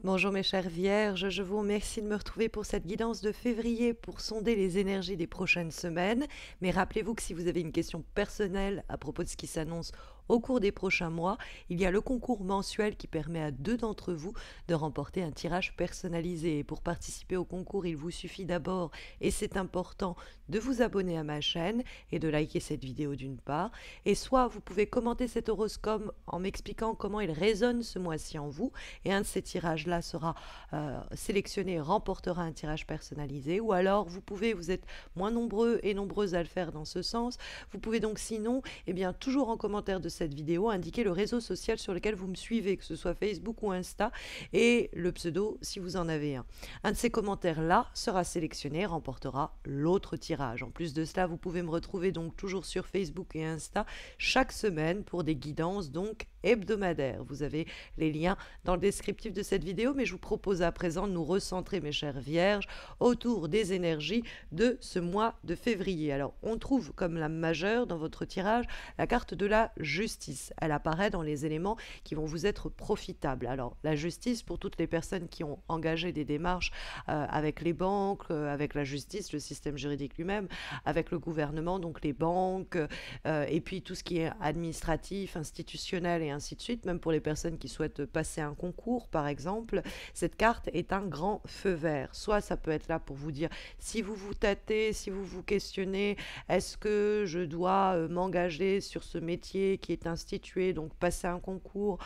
Bonjour mes chères vierges, je vous remercie de me retrouver pour cette guidance de février pour sonder les énergies des prochaines semaines. Mais rappelez-vous que si vous avez une question personnelle à propos de ce qui s'annonce au cours des prochains mois, il y a le concours mensuel qui permet à 2 d'entre vous de remporter un tirage personnalisé. Et pour participer au concours, il vous suffit d'abord, et c'est important, de vous abonner à ma chaîne et de liker cette vidéo d'une part. Et soit vous pouvez commenter cet horoscope en m'expliquant comment il résonne ce mois-ci en vous, et un de ces tirages-là sera sélectionné et remportera un tirage personnalisé. Ou alors, vous êtes moins nombreux et nombreuses à le faire dans ce sens. Vous pouvez donc sinon, toujours en commentaire de cette vidéo, indiquer le réseau social sur lequel vous me suivez, que ce soit Facebook ou Insta, et le pseudo si vous en avez un. Un de ces commentaires-là sera sélectionné et remportera l'autre tirage. En plus de cela, vous pouvez me retrouver donc toujours sur Facebook et Insta chaque semaine pour des guidances donc hebdomadaires. Vous avez les liens dans le descriptif de cette vidéo, mais je vous propose à présent de nous recentrer, mes chères vierges, autour des énergies de ce mois de février. Alors, on trouve comme lame majeure dans votre tirage la carte de la justice. Elle apparaît dans les éléments qui vont vous être profitables. Alors, la justice, pour toutes les personnes qui ont engagé des démarches avec les banques, avec la justice, le système juridique lui-même, avec le gouvernement, donc les banques, et puis tout ce qui est administratif, institutionnel et ainsi de suite, même pour les personnes qui souhaitent passer un concours, par exemple, cette carte est un grand feu vert. Soit ça peut être là pour vous dire, si vous vous tâtez, si vous vous questionnez, est-ce que je dois m'engager sur ce métier qui est institué, donc passer un concours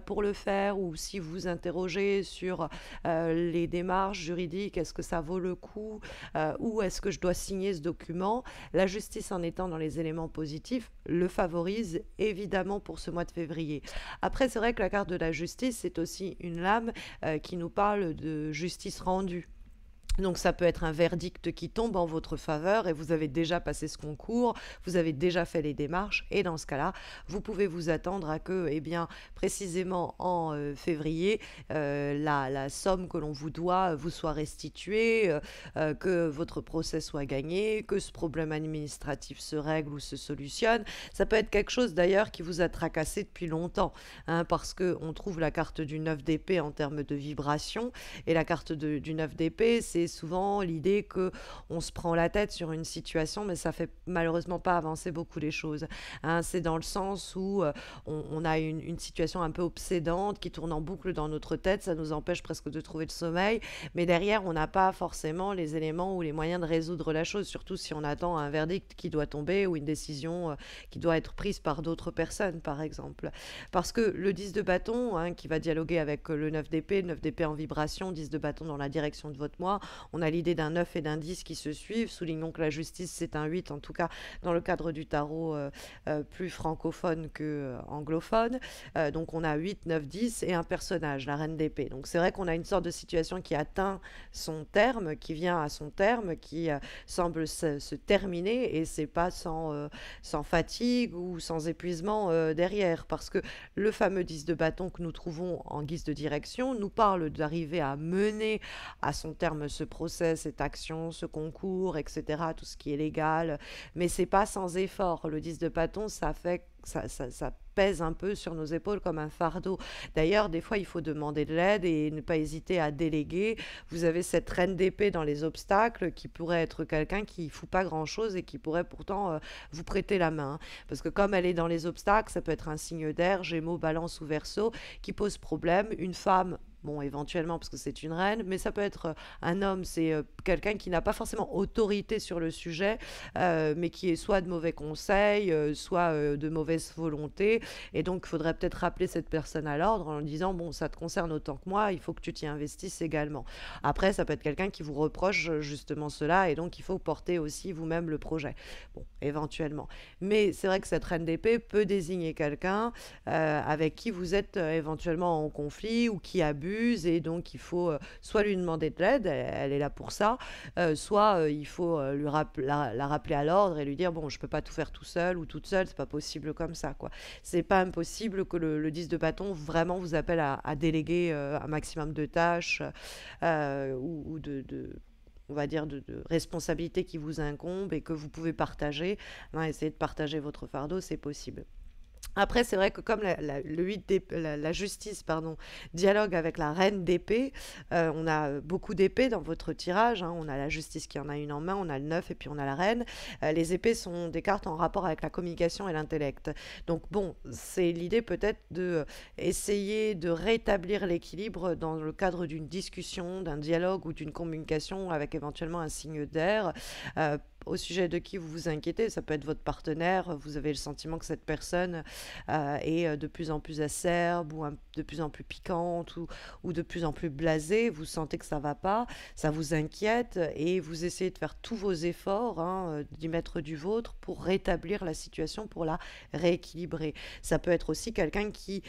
pour le faire, ou si vous vous interrogez sur les démarches juridiques, est-ce que ça vaut le coup, ou est-ce que je dois signer ce document. La justice, en étant dans les éléments positifs, le favorise évidemment pour ce mois de février. Après, c'est vrai que la carte de la justice, c'est aussi une lame qui nous parle de justice rendue. Donc ça peut être un verdict qui tombe en votre faveur et vous avez déjà passé ce concours, vous avez déjà fait les démarches, et dans ce cas-là, vous pouvez vous attendre à que, précisément en février, la somme que l'on vous doit vous soit restituée, que votre procès soit gagné, que ce problème administratif se règle ou se solutionne. Ça peut être quelque chose d'ailleurs qui vous a tracassé depuis longtemps, hein, parce qu'on trouve la carte du 9 d'épée en termes de vibration, et la carte du 9 d'épée, c'est souvent l'idée que on se prend la tête sur une situation, mais ça fait malheureusement pas avancer beaucoup les choses, hein. C'est dans le sens où on a une situation un peu obsédante qui tourne en boucle dans notre tête, ça nous empêche presque de trouver le sommeil, mais derrière on n'a pas forcément les éléments ou les moyens de résoudre la chose, surtout si on attend un verdict qui doit tomber ou une décision qui doit être prise par d'autres personnes, par exemple. Parce que le 10 de bâton, hein, qui va dialoguer avec le 9 d'épée, le 9 d'épée en vibration, 10 de bâton dans la direction de votre mois, on a l'idée d'un 9 et d'un 10 qui se suivent. Soulignons que la justice, c'est un 8, en tout cas dans le cadre du tarot plus francophone que anglophone. Donc on a 8, 9, 10 et un personnage, la reine d'épée. Donc c'est vrai qu'on a une sorte de situation qui atteint son terme, qui vient à son terme, qui semble se terminer, et c'est pas sans fatigue ou sans épuisement derrière, parce que le fameux 10 de bâton que nous trouvons en guise de direction nous parle d'arriver à mener à son terme ce procès, cette action, ce concours, etc., tout ce qui est légal, mais c'est pas sans effort. Le 10 de bâton, ça pèse un peu sur nos épaules comme un fardeau. D'ailleurs, des fois, il faut demander de l'aide et ne pas hésiter à déléguer. Vous avez cette reine d'épée dans les obstacles qui pourrait être quelqu'un qui ne fout pas grand-chose et qui pourrait pourtant vous prêter la main. Parce que comme elle est dans les obstacles, ça peut être un signe d'air, Gémeaux, Balance ou Verseau, qui pose problème. Une femme, bon, éventuellement, parce que c'est une reine, mais ça peut être un homme, c'est quelqu'un qui n'a pas forcément autorité sur le sujet, mais qui est soit de mauvais conseils, soit de mauvaise volonté, et donc il faudrait peut-être rappeler cette personne à l'ordre en lui disant, bon, ça te concerne autant que moi, il faut que tu t'y investisses également. Après, ça peut être quelqu'un qui vous reproche justement cela, et donc il faut porter aussi vous-même le projet, bon, éventuellement. Mais c'est vrai que cette reine d'épée peut désigner quelqu'un avec qui vous êtes éventuellement en conflit ou qui abuse, et donc il faut soit lui demander de l'aide, elle est là pour ça, soit il faut la rappeler à l'ordre et lui dire, bon, je peux pas tout faire tout seul ou toute seule, c'est pas possible comme ça, quoi. C'est pas impossible que le 10 de bâton vraiment vous appelle à déléguer un maximum de tâches ou on va dire de responsabilités qui vous incombent et que vous pouvez partager, hein. Essayer de partager votre fardeau, c'est possible. Après, c'est vrai que comme le 8 la justice, pardon, dialogue avec la reine d'épée, on a beaucoup d'épées dans votre tirage, hein. On a la justice qui en a une en main, on a le 9 et puis on a la reine. Les épées sont des cartes en rapport avec la communication et l'intellect. Donc bon, c'est l'idée peut-être de essayer de rétablir l'équilibre dans le cadre d'une discussion, d'un dialogue ou d'une communication avec éventuellement un signe d'air. Au sujet de qui vous vous inquiétez, ça peut être votre partenaire, vous avez le sentiment que cette personne est de plus en plus acerbe ou de plus en plus piquante ou de plus en plus blasée, vous sentez que ça va pas, ça vous inquiète et vous essayez de faire tous vos efforts, hein, d'y mettre du vôtre pour rétablir la situation, pour la rééquilibrer. Ça peut être aussi quelqu'un qui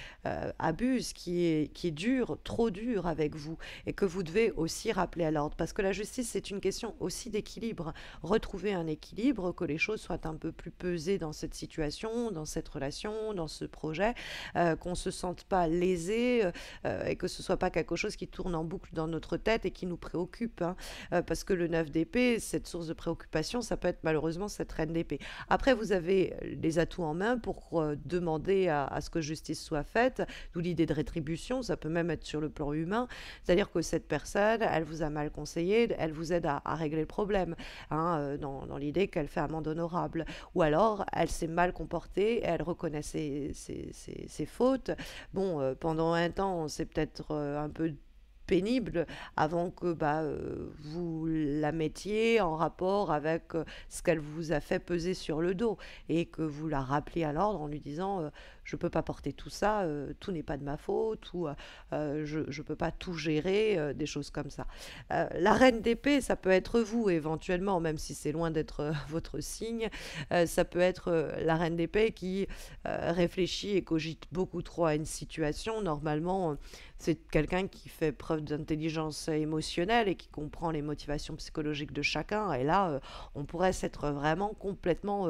abuse, qui est dur, trop dur avec vous et que vous devez aussi rappeler à l'ordre parce que la justice c'est une question aussi d'équilibre, retrouver un équilibre, que les choses soient un peu plus pesées dans cette situation, dans cette relation, dans ce projet, qu'on ne se sente pas lésé et que ce ne soit pas quelque chose qui tourne en boucle dans notre tête et qui nous préoccupe, hein. Parce que le 9 d'épée, cette source de préoccupation, ça peut être malheureusement cette reine d'épée. Après, vous avez les atouts en main pour demander à ce que justice soit faite, d'où l'idée de rétribution, ça peut même être sur le plan humain, c'est-à-dire que cette personne, elle vous a mal conseillé, elle vous aide à régler le problème, hein, dans l'idée qu'elle fait amende honorable. Ou alors, elle s'est mal comportée, elle reconnaît ses fautes. Bon, pendant un temps, c'est peut-être un peu pénible avant que vous la mettiez en rapport avec ce qu'elle vous a fait peser sur le dos et que vous la rappeliez à l'ordre en lui disant je ne peux pas porter tout ça, tout n'est pas de ma faute ou je ne peux pas tout gérer, des choses comme ça. La reine d'épée, ça peut être vous éventuellement, même si c'est loin d'être votre signe, ça peut être la reine d'épée qui réfléchit et cogite beaucoup trop à une situation. Normalement, c'est quelqu'un qui fait preuve d'intelligence émotionnelle et qui comprend les motivations psychologiques de chacun. Et là, on pourrait s'être vraiment complètement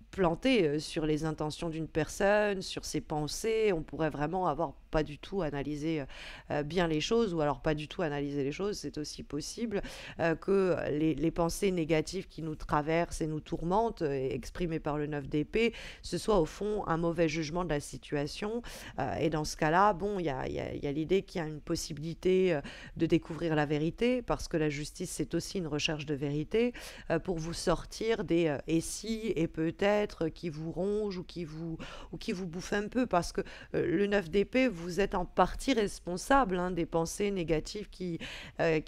planté sur les intentions d'une personne, sur ses pensées. On pourrait vraiment avoir pas du tout analysé bien les choses ou alors pas du tout analyser les choses. C'est aussi possible que les pensées négatives qui nous traversent et nous tourmentent, exprimées par le 9 d'épée, ce soit au fond un mauvais jugement de la situation. Et dans ce cas-là, bon, il y a l'idée qu'il y a une possibilité de découvrir la vérité parce que la justice, c'est aussi une recherche de vérité pour vous sortir des et si et peut-être qui vous rongent ou qui vous bouffent un peu parce que le 9 d'épée, vous êtes en partie responsable, hein, des pensées négatives qui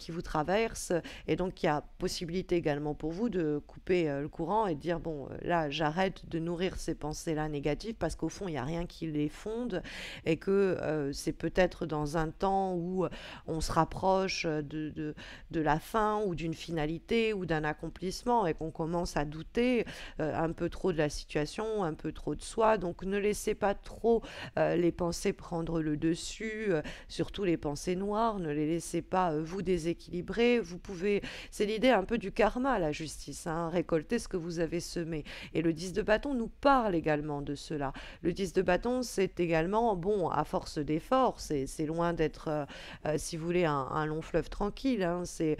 vous traversent. Et donc, il y a possibilité également pour vous de couper le courant et de dire, bon, là, j'arrête de nourrir ces pensées-là négatives parce qu'au fond, il n'y a rien qui les fonde et que c'est peut-être dans un temps où on se rapproche de la fin ou d'une finalité ou d'un accomplissement et qu'on commence à douter un peu trop de la situation, un peu trop de soi. Donc, ne laissez pas trop les pensées prendre le dessus, surtout les pensées noires, ne les laissez pas vous déséquilibrer. Vous pouvez, c'est l'idée un peu du karma, la justice, hein, récolter ce que vous avez semé. Et le 10 de bâton nous parle également de cela. Le 10 de bâton, c'est également, bon, à force d'efforts, c'est loin d'être, si vous voulez, un long fleuve tranquille, hein. C'est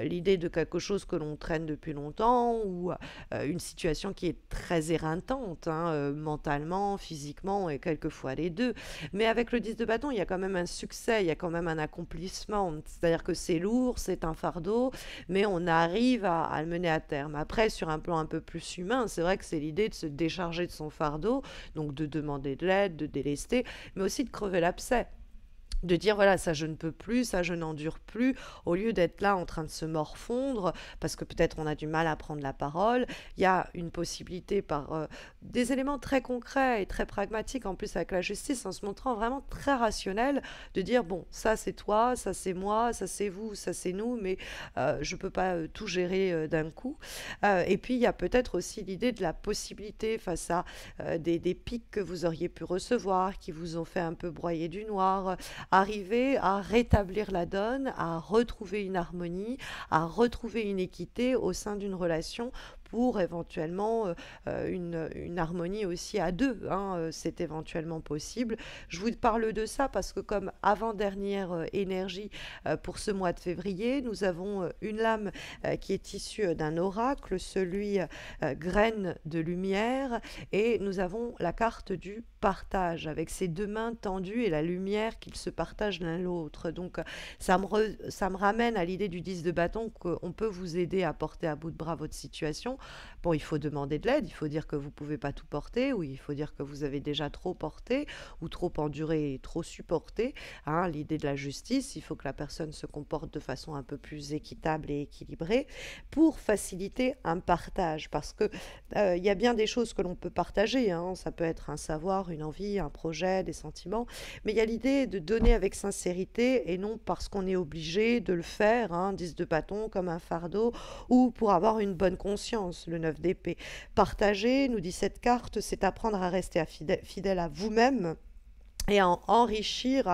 l'idée de quelque chose que l'on traîne depuis longtemps ou une situation qui est très éreintante, hein, mentalement, physiquement et quelquefois les deux. Mais avec le 10 de bâton, il y a quand même un succès, il y a quand même un accomplissement. C'est-à-dire que c'est lourd, c'est un fardeau, mais on arrive à le mener à terme. Après, sur un plan un peu plus humain, c'est vrai que c'est l'idée de se décharger de son fardeau, donc de demander de l'aide, de délester, mais aussi de crever l'abcès, de dire voilà, ça je ne peux plus, ça je n'endure plus, au lieu d'être là en train de se morfondre parce que peut-être on a du mal à prendre la parole. Il y a une possibilité par des éléments très concrets et très pragmatiques, en plus avec la justice, en se montrant vraiment très rationnel, de dire bon, ça c'est toi, ça c'est moi, ça c'est vous, ça c'est nous, mais je ne peux pas tout gérer d'un coup. Et puis il y a peut-être aussi l'idée de la possibilité face à des pics que vous auriez pu recevoir, qui vous ont fait un peu broyer du noir, arriver à rétablir la donne, à retrouver une harmonie, à retrouver une équité au sein d'une relation pour éventuellement une harmonie aussi à deux, hein, c'est éventuellement possible. Je vous parle de ça parce que comme avant-dernière énergie pour ce mois de février, nous avons une lame qui est issue d'un oracle, celui graine de lumière, et nous avons la carte du partage avec ses deux mains tendues et la lumière qu'ils se partagent l'un l'autre. Donc ça me ramène à l'idée du 10 de bâton qu'on peut vous aider à porter à bout de bras votre situation. Bon, il faut demander de l'aide, il faut dire que vous ne pouvez pas tout porter, ou il faut dire que vous avez déjà trop porté, ou trop enduré et trop supporté. Hein, l'idée de la justice, il faut que la personne se comporte de façon un peu plus équitable et équilibrée pour faciliter un partage. Parce que il y a bien des choses que l'on peut partager, hein. Ça peut être un savoir, une envie, un projet, des sentiments, mais il y a l'idée de donner avec sincérité et non parce qu'on est obligé de le faire, hein, 10 de bâton comme un fardeau, ou pour avoir une bonne conscience, le 9 d'épée. Partager, nous dit cette carte, c'est apprendre à rester fidèle à vous-même et à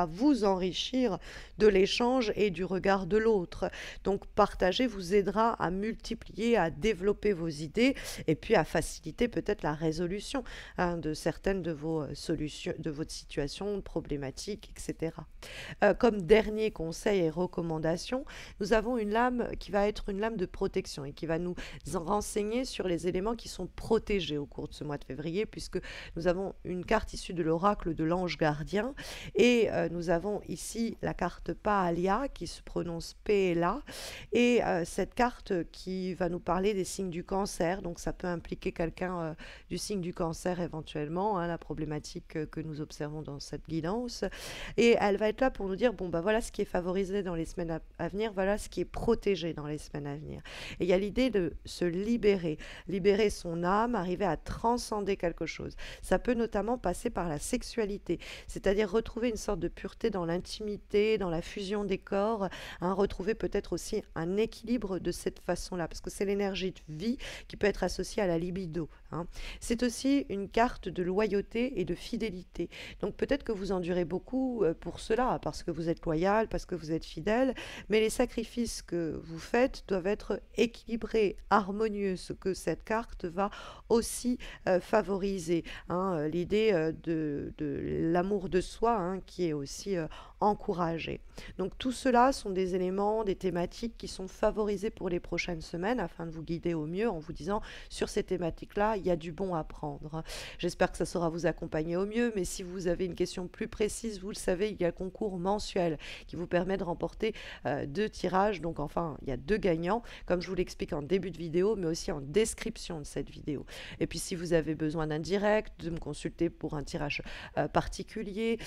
vous enrichir de l'échange et du regard de l'autre. Donc partager vous aidera à multiplier, à développer vos idées et puis à faciliter peut-être la résolution, hein, de certaines de vos solutions, de votre situation problématique, etc. Comme dernier conseil et recommandation, nous avons une lame qui va être une lame de protection et qui va nous renseigner sur les éléments qui sont protégés au cours de ce mois de février, puisque nous avons une carte issue de l'oracle de l'ange gardien et nous avons ici la carte Paalia qui se prononce Pela, et cette carte qui va nous parler des signes du cancer. Donc ça peut impliquer quelqu'un du signe du cancer éventuellement, hein, la problématique que nous observons dans cette guidance, et elle va être là pour nous dire bon bah voilà ce qui est favorisé dans les semaines à venir, voilà ce qui est protégé dans les semaines à venir. Et il y a l'idée de se libérer, libérer son âme, arriver à transcender quelque chose. Ça peut notamment passer par la sexualité, c'est-à-dire retrouver une sorte de pureté dans l'intimité, dans la fusion des corps, hein, retrouver peut-être aussi un équilibre de cette façon-là, parce que c'est l'énergie de vie qui peut être associée à la libido, hein. C'est aussi une carte de loyauté et de fidélité. Donc peut-être que vous endurez beaucoup pour cela, parce que vous êtes loyal, parce que vous êtes fidèle, mais les sacrifices que vous faites doivent être équilibrés, harmonieux, ce que cette carte va aussi favoriser, hein, l'idée de l'amour de soi, hein, qui est aussi encouragé. Donc tout cela sont des éléments, des thématiques qui sont favorisées pour les prochaines semaines afin de vous guider au mieux en vous disant sur ces thématiques-là, il y a du bon à prendre. J'espère que ça saura vous accompagner au mieux, mais si vous avez une question plus précise, vous le savez, il y a le concours mensuel qui vous permet de remporter 2 tirages. Donc enfin, il y a 2 gagnants, comme je vous l'explique en début de vidéo, mais aussi en description de cette vidéo. Et puis si vous avez besoin d'un direct, de me consulter pour un tirage particulier,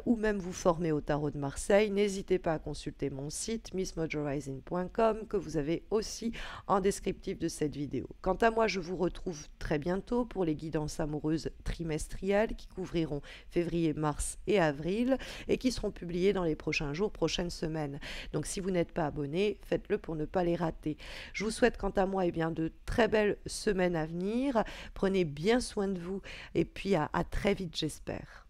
ou même vous former au tarot de Marseille, n'hésitez pas à consulter mon site missmojorising.com que vous avez aussi en descriptif de cette vidéo. Quant à moi, je vous retrouve très bientôt pour les guidances amoureuses trimestrielles qui couvriront février, mars et avril et qui seront publiées dans les prochains jours, prochaines semaines. Donc si vous n'êtes pas abonné, faites-le pour ne pas les rater. Je vous souhaite quant à moi de très belles semaines à venir. Prenez bien soin de vous et puis à très vite, j'espère.